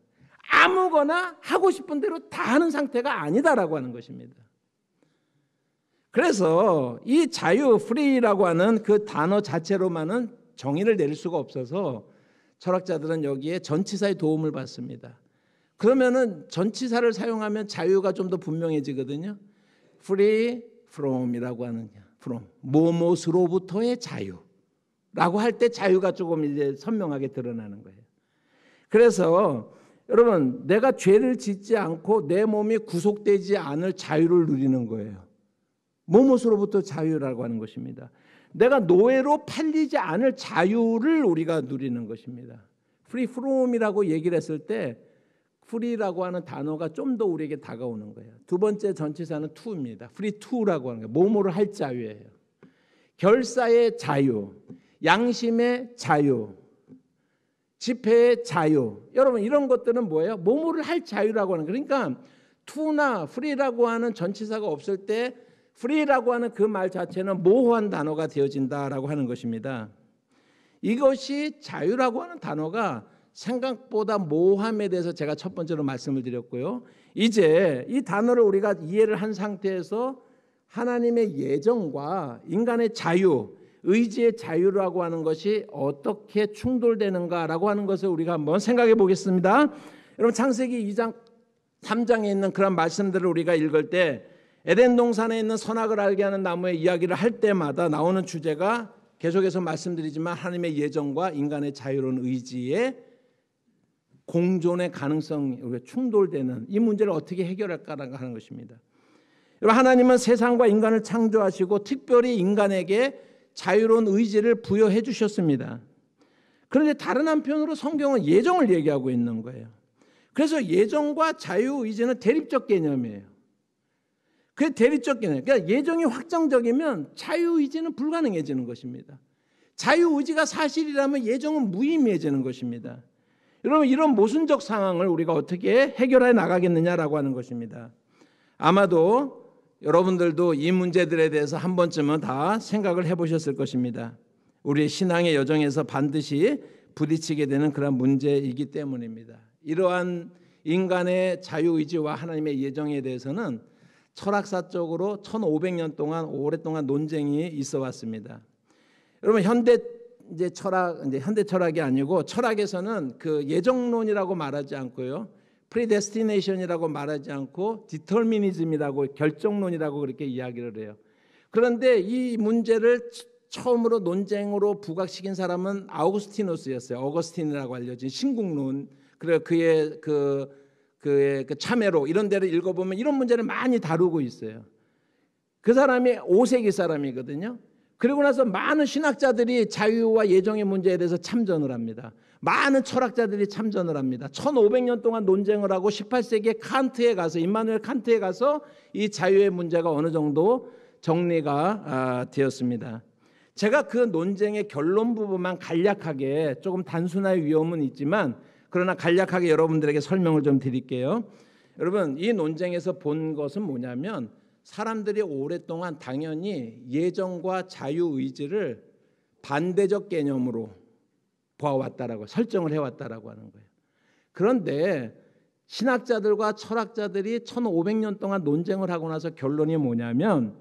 아무거나 하고 싶은 대로 다 하는 상태가 아니다라고 하는 것입니다. 그래서 이 자유, free라고 하는 그 단어 자체로만은 정의를 내릴 수가 없어서 철학자들은 여기에 전치사의 도움을 받습니다. 그러면은 전치사를 사용하면 자유가 좀 더 분명해지거든요. free from이라고 하는 from 뭐뭇으로부터의 자유라고 할 때 자유가 조금 이제 선명하게 드러나는 거예요. 그래서 여러분, 내가 죄를 짓지 않고 내 몸이 구속되지 않을 자유를 누리는 거예요. 뭐뭇으로부터 자유라고 하는 것입니다. 내가 노예로 팔리지 않을 자유를 우리가 누리는 것입니다. free from이라고 얘기를 했을 때 free라고 하는 단어가 좀 더 우리에게 다가오는 거예요. 두 번째 전치사는 to입니다. free to라고 하는 거예요. 뭐뭐를 할 자유예요. 결사의 자유, 양심의 자유, 집회의 자유. 여러분, 이런 것들은 뭐예요? 뭐뭐를 할 자유라고 하는 거예요. 그러니까 to나 free라고 하는 전치사가 없을 때 free라고 하는 그 말 자체는 모호한 단어가 되어진다라고 하는 것입니다. 이것이 자유라고 하는 단어가 생각보다 모호함에 대해서 제가 첫 번째로 말씀을 드렸고요. 이제 이 단어를 우리가 이해를 한 상태에서 하나님의 예정과 인간의 자유, 의지의 자유라고 하는 것이 어떻게 충돌되는가라고 하는 것을 우리가 한번 생각해 보겠습니다. 여러분, 창세기 2장 3장에 있는 그런 말씀들을 우리가 읽을 때 에덴 동산에 있는 선악을 알게 하는 나무의 이야기를 할 때마다 나오는 주제가 계속해서 말씀드리지만 하나님의 예정과 인간의 자유로운 의지의 공존의 가능성이 충돌되는 이 문제를 어떻게 해결할까라고 하는 것입니다. 여러분, 하나님은 세상과 인간을 창조하시고 특별히 인간에게 자유로운 의지를 부여해 주셨습니다. 그런데 다른 한편으로 성경은 예정을 얘기하고 있는 거예요. 그래서 예정과 자유의지는 대립적 개념이에요. 그게 대립적 개념. 그러니까 예정이 확정적이면 자유의지는 불가능해지는 것입니다. 자유의지가 사실이라면 예정은 무의미해지는 것입니다. 여러분, 이런 모순적 상황을 우리가 어떻게 해결해 나가겠느냐라고 하는 것입니다. 아마도 여러분들도 이 문제들에 대해서 한 번쯤은 다 생각을 해보셨을 것입니다. 우리의 신앙의 여정에서 반드시 부딪히게 되는 그런 문제이기 때문입니다. 이러한 인간의 자유의지와 하나님의 예정에 대해서는 철학사적으로 1500년 동안 오랫동안 논쟁이 있어 왔습니다. 여러분, 현대 철학이 아니고 철학에서는 그 예정론이라고 말하지 않고요. predestination이라고 말하지 않고 determinism이라고 결정론이라고 그렇게 이야기를 해요. 그런데 이 문제를 처음으로 논쟁으로 부각시킨 사람은 아우구스티누스였어요. 어거스틴이라고 알려진 신국론. 그래 그의 참회로 이런 데를 읽어보면 이런 문제를 많이 다루고 있어요. 그 사람이 5세기 사람이거든요. 그리고 나서 많은 신학자들이 자유와 예정의 문제에 대해서 참전을 합니다. 많은 철학자들이 참전을 합니다. 1500년 동안 논쟁을 하고 18세기에 칸트에 가서 임마누엘 칸트에 가서 이 자유의 문제가 어느 정도 정리가 되었습니다. 제가 그 논쟁의 결론 부분만 간략하게 조금 단순할 위험은 있지만 그러나 간략하게 여러분들에게 설명을 좀 드릴게요. 여러분, 이 논쟁에서 본 것은 뭐냐면 사람들이 오랫동안 당연히 예정과 자유의지를 반대적 개념으로 보아왔다라고 설정을 해왔다라고 하는 거예요. 그런데 신학자들과 철학자들이 1500년 동안 논쟁을 하고 나서 결론이 뭐냐면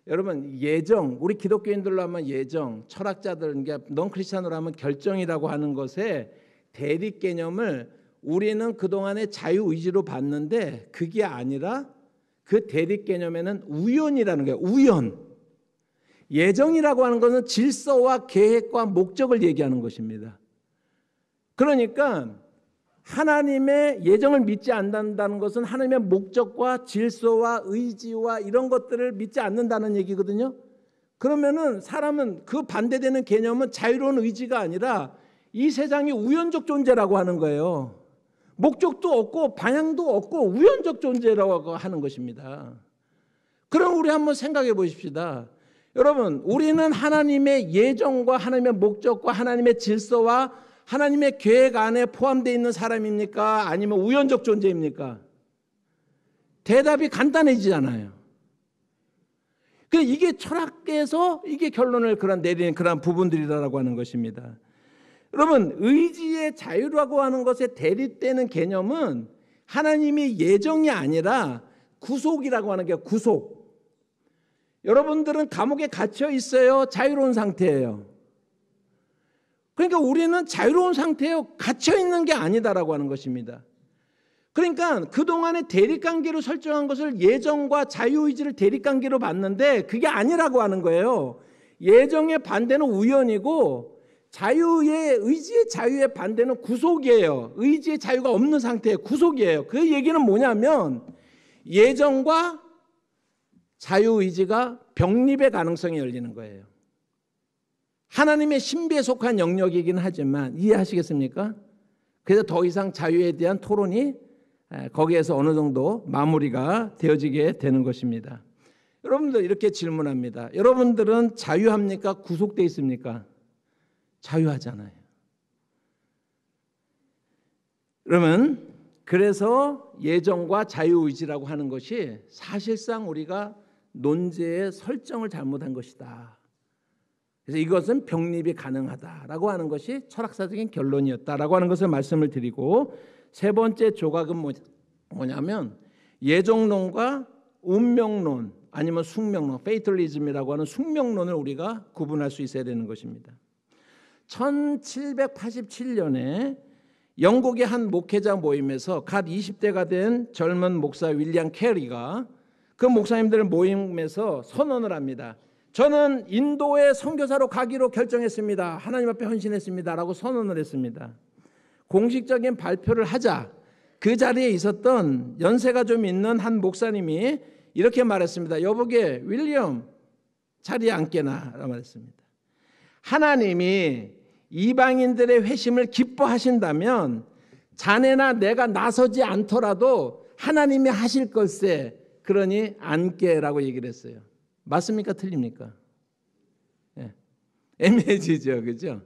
여러분, 예정, 우리 기독교인들로 하면 예정, 철학자들, 그러니까 넌크리스찬으로 하면 결정이라고 하는 것에 대립 개념을 우리는 그동안의 자유의지로 봤는데 그게 아니라 그 대립 개념에는 우연이라는 거예요. 우연. 예정이라고 하는 것은 질서와 계획과 목적을 얘기하는 것입니다. 그러니까 하나님의 예정을 믿지 않는다는 것은 하나님의 목적과 질서와 의지와 이런 것들을 믿지 않는다는 얘기거든요. 그러면은 사람은 그 반대되는 개념은 자유로운 의지가 아니라 이 세상이 우연적 존재라고 하는 거예요. 목적도 없고 방향도 없고 우연적 존재라고 하는 것입니다. 그럼 우리 한번 생각해 보십시다. 여러분, 우리는 하나님의 예정과 하나님의 목적과 하나님의 질서와 하나님의 계획 안에 포함되어 있는 사람입니까? 아니면 우연적 존재입니까? 대답이 간단해지잖아요. 이게 철학계에서 이게 결론을 내리는 그런 부분들이라고 하는 것입니다. 여러분, 의지의 자유라고 하는 것에 대립되는 개념은 하나님이 예정이 아니라 구속이라고 하는 게 구속. 여러분들은 감옥에 갇혀 있어요? 자유로운 상태예요? 그러니까 우리는 자유로운 상태예요? 갇혀 있는 게 아니다라고 하는 것입니다. 그러니까 그동안의 대립관계로 설정한 것을 예정과 자유의지를 대립관계로 봤는데 그게 아니라고 하는 거예요. 예정의 반대는 우연이고 의지의 자유의 반대는 구속이에요. 의지의 자유가 없는 상태의 구속이에요. 그 얘기는 뭐냐면 예정과 자유의지가 병립의 가능성이 열리는 거예요. 하나님의 신비에 속한 영역이긴 하지만 이해하시겠습니까? 그래서 더 이상 자유에 대한 토론이 거기에서 어느 정도 마무리가 되어지게 되는 것입니다. 여러분들 이렇게 질문합니다. 여러분들은 자유합니까? 구속되어 있습니까? 자유하잖아요. 그러면 그래서 예정과 자유의지라고 하는 것이 사실상 우리가 논제의 설정을 잘못한 것이다. 그래서 이것은 병립이 가능하다라고 하는 것이 철학사적인 결론이었다라고 하는 것을 말씀을 드리고, 세 번째 조각은 뭐냐면 예정론과 운명론 아니면 숙명론, 페이털리즘이라고 하는 숙명론을 우리가 구분할 수 있어야 되는 것입니다. 1787년에 영국의 한 목회자 모임에서 갓 20대가 된 젊은 목사 윌리엄 캐리가 그 목사님들 모임에서 선언을 합니다. 저는 인도의 선교사로 가기로 결정했습니다. 하나님 앞에 헌신했습니다. 라고 선언을 했습니다. 공식적인 발표를 하자 그 자리에 있었던 연세가 좀 있는 한 목사님이 이렇게 말했습니다. 여보게 윌리엄 자리에 앉게나 라고 말했습니다. 하나님이 이방인들의 회심을 기뻐하신다면 자네나 내가 나서지 않더라도 하나님이 하실 걸세. 그러니 앉게라고 얘기를 했어요. 맞습니까? 틀립니까? 예. 애매해지죠. 그죠?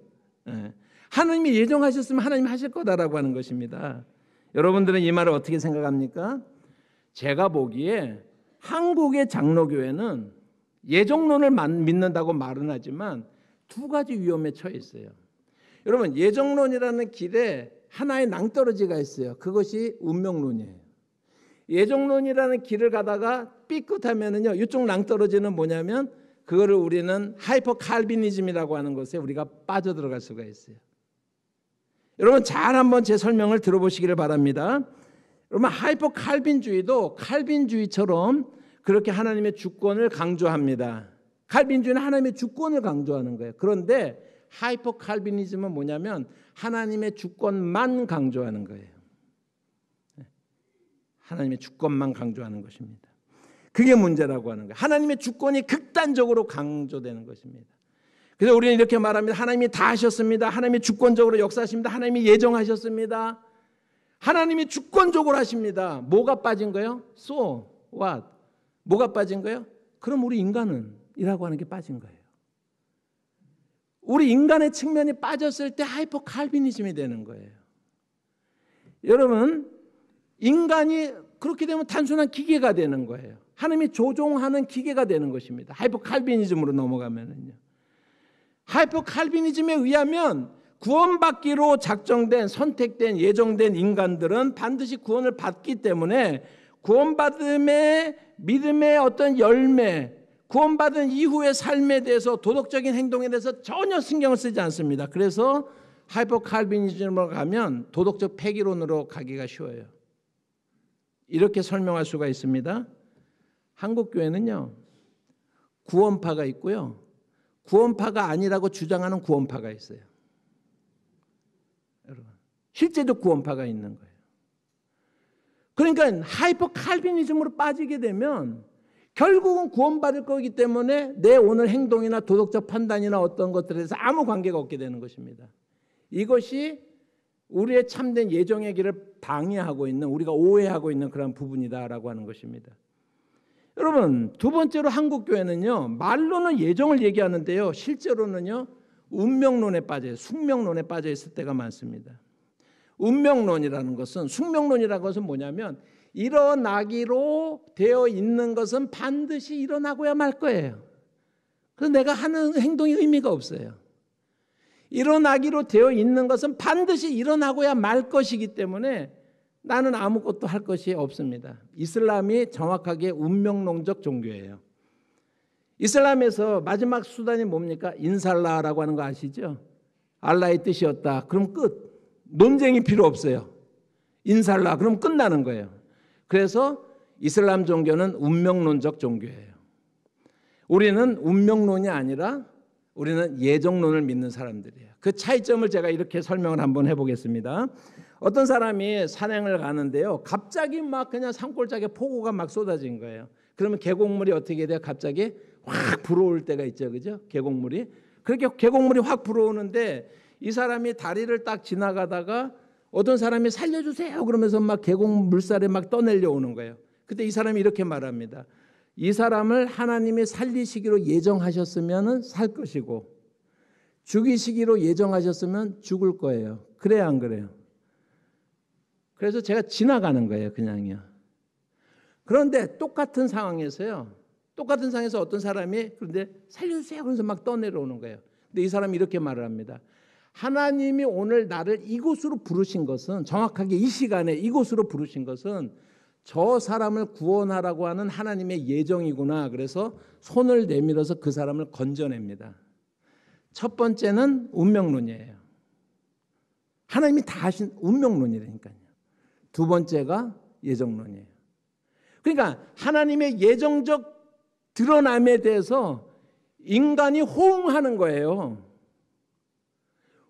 예. 하나님이 예정하셨으면 하나님이 하실 거다라고 하는 것입니다. 여러분들은 이 말을 어떻게 생각합니까? 제가 보기에 한국의 장로교회는 예정론을 믿는다고 말은 하지만 두 가지 위험에 처해 있어요. 여러분, 예정론이라는 길에 하나의 낭떠러지가 있어요. 그것이 운명론이에요. 예정론이라는 길을 가다가 삐끗하면은요, 이쪽 낭떠러지는 뭐냐면 그거를 우리는 하이퍼 칼비니즘이라고 하는 것에 우리가 빠져들어갈 수가 있어요. 여러분 잘 한번 제 설명을 들어보시기를 바랍니다. 여러분 하이퍼 칼빈주의도 칼빈주의처럼 그렇게 하나님의 주권을 강조합니다. 칼빈주의는 하나님의 주권을 강조하는 거예요. 그런데 하이퍼 칼비니즘은 뭐냐면 하나님의 주권만 강조하는 거예요. 하나님의 주권만 강조하는 것입니다. 그게 문제라고 하는 거예요. 하나님의 주권이 극단적으로 강조되는 것입니다. 그래서 우리는 이렇게 말합니다. 하나님이 다 하셨습니다. 하나님이 주권적으로 역사하십니다. 하나님이 예정하셨습니다. 하나님이 주권적으로 하십니다. 뭐가 빠진 거예요? So what? 뭐가 빠진 거예요? 그럼 우리 인간은 이라고 하는 게 빠진 거예요. 우리 인간의 측면이 빠졌을 때 하이퍼 칼비니즘이 되는 거예요. 여러분 인간이 그렇게 되면 단순한 기계가 되는 거예요. 하나님이 조종하는 기계가 되는 것입니다. 하이퍼 칼비니즘으로 넘어가면은요. 하이퍼 칼비니즘에 의하면 구원받기로 작정된 선택된 예정된 인간들은 반드시 구원을 받기 때문에 구원받음의 믿음의 어떤 열매, 구원받은 이후의 삶에 대해서 도덕적인 행동에 대해서 전혀 신경을 쓰지 않습니다. 그래서 하이퍼 칼비니즘으로 가면 도덕적 폐기론으로 가기가 쉬워요. 이렇게 설명할 수가 있습니다. 한국 교회는요, 구원파가 있고요, 구원파가 아니라고 주장하는 구원파가 있어요. 여러분, 실제로 구원파가 있는 거예요. 그러니까 하이퍼 칼비니즘으로 빠지게 되면 결국은 구원받을 거기 때문에 내 오늘 행동이나 도덕적 판단이나 어떤 것들에 대해서 아무 관계가 없게 되는 것입니다. 이것이 우리의 참된 예정의 길을 방해하고 있는, 우리가 오해하고 있는 그런 부분이다라고 하는 것입니다. 여러분, 두 번째로 한국 교회는요, 말로는 예정을 얘기하는데요, 실제로는요 운명론에 빠져요. 숙명론에 빠져 있을 때가 많습니다. 운명론이라는 것은, 숙명론이라는 것은 뭐냐면 일어나기로 되어 있는 것은 반드시 일어나고야 말 거예요. 그래서 내가 하는 행동이 의미가 없어요. 일어나기로 되어 있는 것은 반드시 일어나고야 말 것이기 때문에 나는 아무것도 할 것이 없습니다. 이슬람이 정확하게 운명론적 종교예요. 이슬람에서 마지막 수단이 뭡니까? 인살라라고 하는 거 아시죠? 알라의 뜻이었다. 그럼 끝. 논쟁이 필요 없어요. 인살라 그럼 끝나는 거예요. 그래서 이슬람 종교는 운명론적 종교예요. 우리는 운명론이 아니라 우리는 예정론을 믿는 사람들이에요. 그 차이점을 제가 이렇게 설명을 한번 해보겠습니다. 어떤 사람이 산행을 가는데요, 갑자기 막 그냥 산골짜기에 폭우가 막 쏟아진 거예요. 그러면 계곡물이 어떻게 돼요? 갑자기 확 불어올 때가 있죠, 그죠? 계곡물이 그렇게 계곡물이 확 불어오는데 이 사람이 다리를 딱 지나가다가 어떤 사람이 살려주세요 그러면서 막 계곡 물살에 막 떠내려 오는 거예요. 그때 이 사람이 이렇게 말합니다. 이 사람을 하나님이 살리시기로 예정하셨으면 살 것이고 죽이시기로 예정하셨으면 죽을 거예요. 그래야 안 그래요? 그래서 제가 지나가는 거예요, 그냥요. 그런데 똑같은 상황에서요. 똑같은 상황에서 어떤 사람이 그런데 살려주세요 그러면서 막 떠내려오는 거예요. 근데 이 사람이 이렇게 말을 합니다. 하나님이 오늘 나를 이곳으로 부르신 것은 정확하게 이 시간에 이곳으로 부르신 것은 저 사람을 구원하라고 하는 하나님의 예정이구나. 그래서 손을 내밀어서 그 사람을 건져냅니다. 첫 번째는 운명론이에요. 하나님이 다 하신 운명론이라니까요. 두 번째가 예정론이에요. 그러니까 하나님의 예정적 드러남에 대해서 인간이 호응하는 거예요.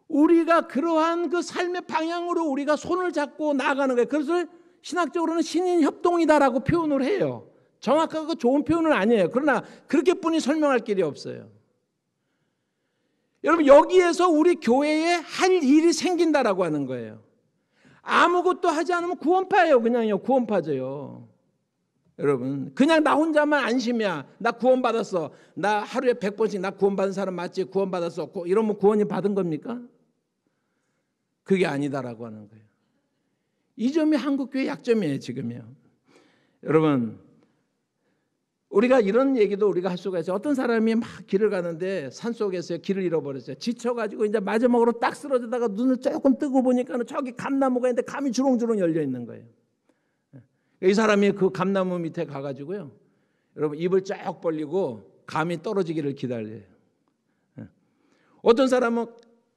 우리가 그러한 그 삶의 방향으로 우리가 손을 잡고 나아가는 거예요. 그것을 신학적으로는 신인협동이다라고 표현을 해요. 정확하고 좋은 표현은 아니에요. 그러나 그렇게뿐이 설명할 길이 없어요. 여러분 여기에서 우리 교회에 할 일이 생긴다라고 하는 거예요. 아무것도 하지 않으면 구원파예요. 그냥요. 구원파져요. 여러분 그냥 나 혼자만 안심이야. 나 구원받았어. 나 하루에 100번씩 나 구원받은 사람 맞지? 구원받았어. 이러면 구원이 받은 겁니까? 그게 아니다라고 하는 거예요. 이 점이 한국교회 약점이에요. 지금요. 여러분 우리가 이런 얘기도 우리가 할 수가 있어요. 어떤 사람이 막 길을 가는데 산속에서 길을 잃어버렸어요. 지쳐가지고 이제 마지막으로 딱 쓰러지다가 눈을 조금 뜨고 보니까 저기 감나무가 있는데 감이 주렁주렁 열려 있는 거예요. 이 사람이 그 감나무 밑에 가가지고요. 여러분 입을 쫙 벌리고 감이 떨어지기를 기다려요. 어떤 사람은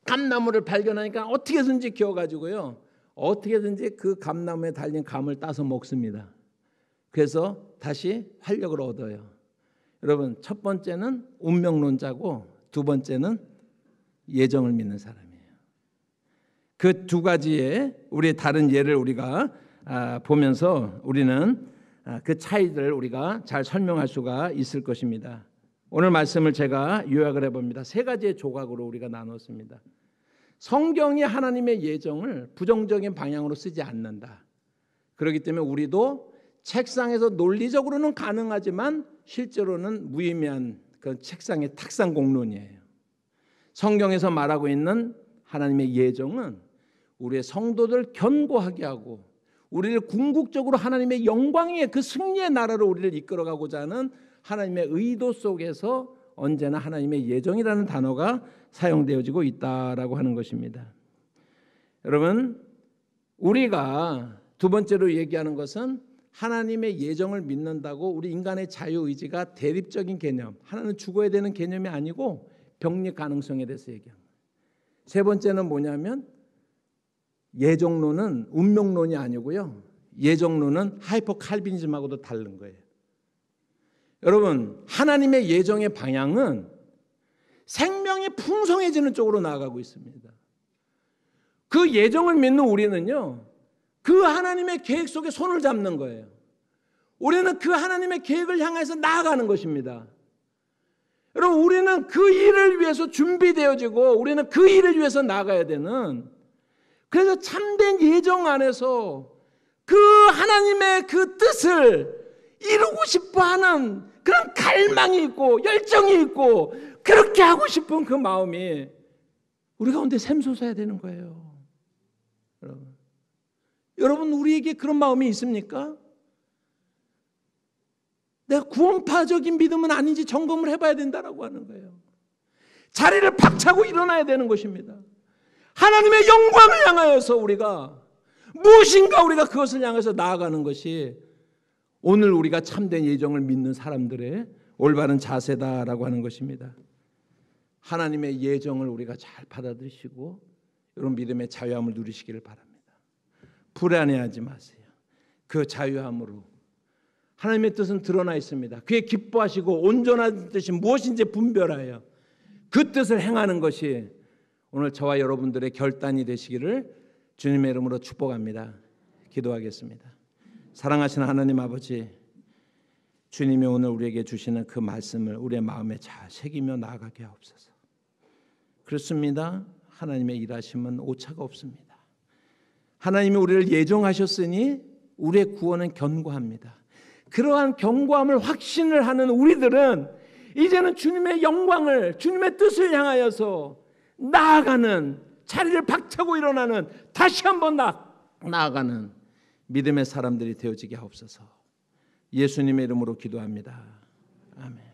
감나무를 발견하니까 어떻게든지 기어가지고요. 어떻게든지 그 감나무에 달린 감을 따서 먹습니다. 그래서 다시 활력을 얻어요. 여러분 첫 번째는 운명론자고 두 번째는 예정을 믿는 사람이에요. 그 두 가지의 우리의 다른 예를 우리가 보면서 우리는 그 차이들을 우리가 잘 설명할 수가 있을 것입니다. 오늘 말씀을 제가 요약을 해봅니다. 세 가지의 조각으로 우리가 나눴습니다. 성경이 하나님의 예정을 부정적인 방향으로 쓰지 않는다. 그렇기 때문에 우리도 책상에서 논리적으로는 가능하지만 실제로는 무의미한 그 책상의 탁상 공론이에요. 성경에서 말하고 있는 하나님의 예정은 우리의 성도들 견고하게 하고 우리를 궁극적으로 하나님의 영광의 그 승리의 나라로 우리를 이끌어가고자 하는 하나님의 의도 속에서 언제나 하나님의 예정이라는 단어가 사용되어지고 있다라고 하는 것입니다. 여러분 우리가 두 번째로 얘기하는 것은 하나님의 예정을 믿는다고 우리 인간의 자유의지가 대립적인 개념, 하나는 죽어야 되는 개념이 아니고 병리 가능성에 대해서 얘기합니다. 세 번째는 뭐냐면 예정론은 운명론이 아니고요. 예정론은 하이퍼 칼빈이즘하고도 다른 거예요. 여러분 하나님의 예정의 방향은 생명이 풍성해지는 쪽으로 나아가고 있습니다. 그 예정을 믿는 우리는요. 그 하나님의 계획 속에 손을 잡는 거예요. 우리는 그 하나님의 계획을 향해서 나아가는 것입니다. 여러분 우리는 그 일을 위해서 준비되어지고 우리는 그 일을 위해서 나아가야 되는 그래서 참된 예정 안에서 그 하나님의 그 뜻을 이루고 싶어하는 그런 갈망이 있고 열정이 있고 그렇게 하고 싶은 그 마음이 우리 가운데 샘솟아야 되는 거예요. 여러분 우리에게 그런 마음이 있습니까? 내가 구원파적인 믿음은 아닌지 점검을 해봐야 된다라고 하는 거예요. 자리를 박차고 일어나야 되는 것입니다. 하나님의 영광을 향하여서 우리가 무엇인가 우리가 그것을 향해서 나아가는 것이 오늘 우리가 참된 예정을 믿는 사람들의 올바른 자세다라고 하는 것입니다. 하나님의 예정을 우리가 잘 받아들이시고 이런 믿음의 자유함을 누리시기를 바랍니다. 불안해하지 마세요. 그 자유함으로 하나님의 뜻은 드러나 있습니다. 그에 기뻐하시고 온전한 뜻이 무엇인지 분별하여 그 뜻을 행하는 것이 오늘 저와 여러분들의 결단이 되시기를 주님의 이름으로 축복합니다. 기도하겠습니다. 사랑하시는 하나님 아버지, 주님이 오늘 우리에게 주시는 그 말씀을 우리의 마음에 잘 새기며 나아가게 하옵소서. 그렇습니다. 하나님의 일하심은 오차가 없습니다. 하나님이 우리를 예정하셨으니 우리의 구원은 견고합니다. 그러한 견고함을 확신을 하는 우리들은 이제는 주님의 영광을, 주님의 뜻을 향하여서 나아가는, 자리를 박차고 일어나는, 다시 한번 나아가는 믿음의 사람들이 되어지게 하옵소서. 예수님의 이름으로 기도합니다. 아멘.